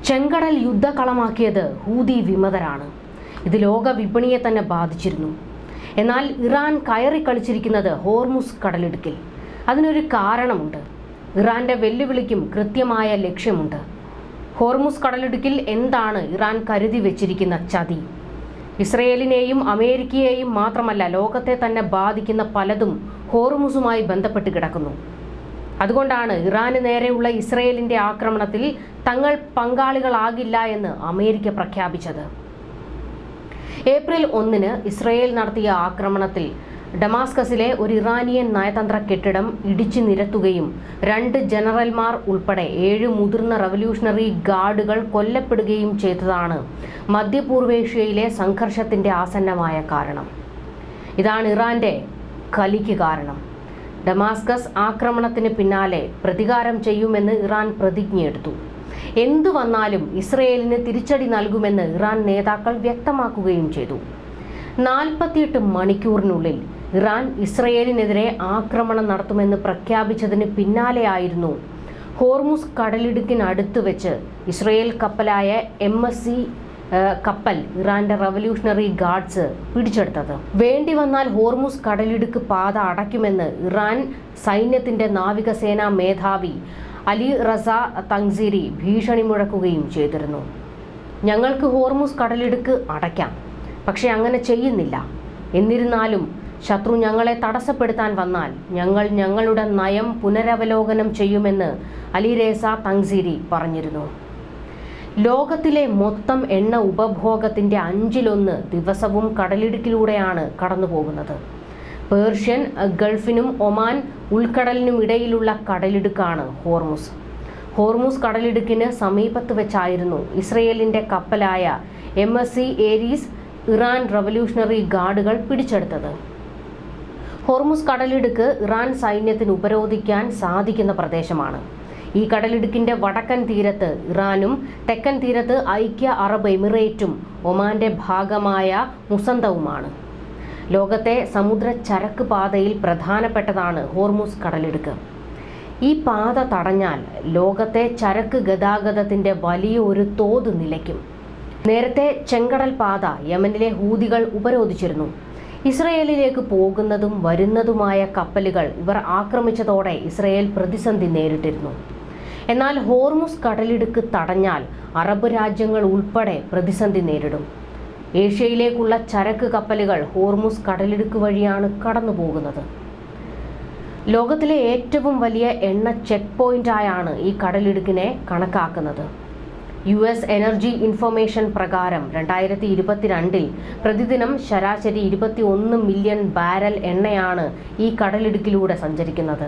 ചെങ്കടൽ യുദ്ധകളമാക്കിയത് ഹൂതി വിമതരാണ്. ഇത് ലോക വിപണിയെ തന്നെ ബാധിച്ചിരുന്നു. എന്നാൽ ഇറാൻ കയറി കളിച്ചിരിക്കുന്നത് ഹോർമുസ് കടലിടുക്കിൽ. അതിനൊരു കാരണമുണ്ട്. ഇറാന്റെ വെല്ലുവിളിക്കും കൃത്യമായ ലക്ഷ്യമുണ്ട്. ഹോർമുസ് കടലിടുക്കിൽ എന്താണ് ഇറാൻ കരുതി വെച്ചിരിക്കുന്ന ചതി? ഇസ്രയേലിനെയും അമേരിക്കയെയും മാത്രമല്ല, ലോകത്തെ തന്നെ ബാധിക്കുന്ന പലതും ഹോർമുസുമായി ബന്ധപ്പെട്ട് കിടക്കുന്നു. അതുകൊണ്ടാണ് ഇറാന് നേരെയുള്ള ഇസ്രയേലിന്റെ ആക്രമണത്തിൽ തങ്ങൾ പങ്കാളികളാകില്ല എന്ന് അമേരിക്ക പ്രഖ്യാപിച്ചത്. ഏപ്രിൽ 1-ന് ഇസ്രയേൽ നടത്തിയ ആക്രമണത്തിൽ ഡമാസ്കസിലെ ഒരു ഇറാനിയൻ നയതന്ത്ര കെട്ടിടം ഇടിച്ചു നിരത്തുകയും 2 ജനറൽമാർ ഉൾപ്പെടെ 7 മുതിർന്ന റവല്യൂഷണറി ഗാർഡുകൾ കൊല്ലപ്പെടുകയും ചെയ്തതാണ് മധ്യപൂർവേഷ്യയിലെ സംഘർഷത്തിന്റെ ആസന്നമായ കാരണം. ഇതാണ് ഇറാന്റെ കലിക്ക് കാരണം. ഡമാസ്കസ് ആക്രമണത്തിന് പിന്നാലെ പ്രതികാരം ചെയ്യുമെന്ന് ഇറാൻ പ്രതിജ്ഞയെടുത്തു. എന്തു വന്നാലും ഇസ്രയേലിന് തിരിച്ചടി നൽകുമെന്ന് ഇറാൻ നേതാക്കൾ വ്യക്തമാക്കുകയും ചെയ്തു. 48 മണിക്കൂറിനുള്ളിൽ ഇറാൻ ഇസ്രയേലിനെതിരെ ആക്രമണം നടത്തുമെന്ന് പ്രഖ്യാപിച്ചതിന് പിന്നാലെയായിരുന്നു ഹോർമുസ് കടലിടുക്കിനടുത്ത് വെച്ച് ഇസ്രയേൽ കപ്പലായ MSC കപ്പൽ ഇറാന്റെ റവല്യൂഷണറി ഗാർഡ്സ് പിടിച്ചെടുത്തത്. വേണ്ടി വന്നാൽ ഹോർമുസ് കടലിടുക്ക് പാത അടയ്ക്കുമെന്ന് ഇറാൻ സൈന്യത്തിന്റെ നാവികസേനാ മേധാവി അലി റസ തങ്സീരി ഭീഷണി മുഴക്കുകയും ചെയ്തിരുന്നു. ഞങ്ങൾക്ക് ഹോർമുസ് കടലിടുക്ക് അടയ്ക്കാം, പക്ഷെ അങ്ങനെ ചെയ്യുന്നില്ല. എന്നിരുന്നാലും ശത്രു ഞങ്ങളെ തടസ്സപ്പെടുത്താൻ വന്നാൽ ഞങ്ങൾ ഞങ്ങളുടെ നയം പുനരവലോകനം ചെയ്യുമെന്ന് അലി റസ തങ്സീരി പറഞ്ഞിരുന്നു. ലോകത്തിലെ മൊത്തം എണ്ണ ഉപഭോഗത്തിന്റെ 1/5 ദിവസവും കടലിടുക്കിലൂടെയാണ് കടന്നുപോകുന്നത്. പേർഷ്യൻ ഗൾഫിനും ഒമാൻ ഉൾക്കടലിനും ഇടയിലുള്ള കടലിടുക്കാണ് ഹോർമുസ്. ഹോർമുസ് കടലിടുക്കിന് സമീപത്ത് വെച്ചായിരുന്നു ഇസ്രയേലിന്റെ കപ്പലായ MSC ഏരീസ് ഇറാൻ റവല്യൂഷണറി ഗാർഡുകൾ പിടിച്ചെടുത്തത്. ഹോർമുസ് കടലിടുക്ക് ഇറാൻ സൈന്യത്തിന് ഉപരോധിക്കാൻ സാധിക്കുന്ന പ്രദേശമാണ്. ഈ കടലിടുക്കിന്റെ വടക്കൻ തീരത്ത് ഇറാനും തെക്കൻ തീരത്ത് ഐക്യ അറബ് എമിറേറ്റും ഒമാന്റെ ഭാഗമായ മുസന്തവുമാണ്. ലോകത്തെ സമുദ്ര ചരക്ക് പാതയിൽ പ്രധാനപ്പെട്ടതാണ് ഹോർമുസ് കടലിടുക്ക്. ഈ പാത തടഞ്ഞാൽ ലോകത്തെ ചരക്ക് ഗതാഗതത്തിന്റെ വലിയ ഒരു തോത് നിലയ്ക്കും. നേരത്തെ ചെങ്കടൽ പാത യമനിലെ ഹൂതികൾ ഉപരോധിച്ചിരുന്നു. ഇസ്രയേലിലേക്ക് പോകുന്നതും വരുന്നതുമായ കപ്പലുകൾ ഇവർ ആക്രമിച്ചതോടെ ഇസ്രയേൽ പ്രതിസന്ധി നേരിട്ടിരുന്നു. എന്നാൽ ഹോർമുസ് കടലിടുക്ക് തടഞ്ഞാൽ അറബ് രാജ്യങ്ങൾ ഉൾപ്പെടെ പ്രതിസന്ധി നേരിടും. ഏഷ്യയിലേക്കുള്ള ചരക്ക് കപ്പലുകൾ ഹോർമുസ് കടലിടുക്ക് വഴിയാണ് കടന്നു പോകുന്നത്. ലോകത്തിലെ ഏറ്റവും വലിയ എണ്ണ ചെക്ക് പോയിന്റായാണ് ഈ കടലിടുക്കിനെ കണക്കാക്കുന്നത്. US എനർജി ഇൻഫർമേഷൻ പ്രകാരം 2022-ൽ പ്രതിദിനം ശരാശരി 21 മില്യൺ ബാരൽ എണ്ണയാണ് ഈ കടലിടുക്കിലൂടെ സഞ്ചരിക്കുന്നത്.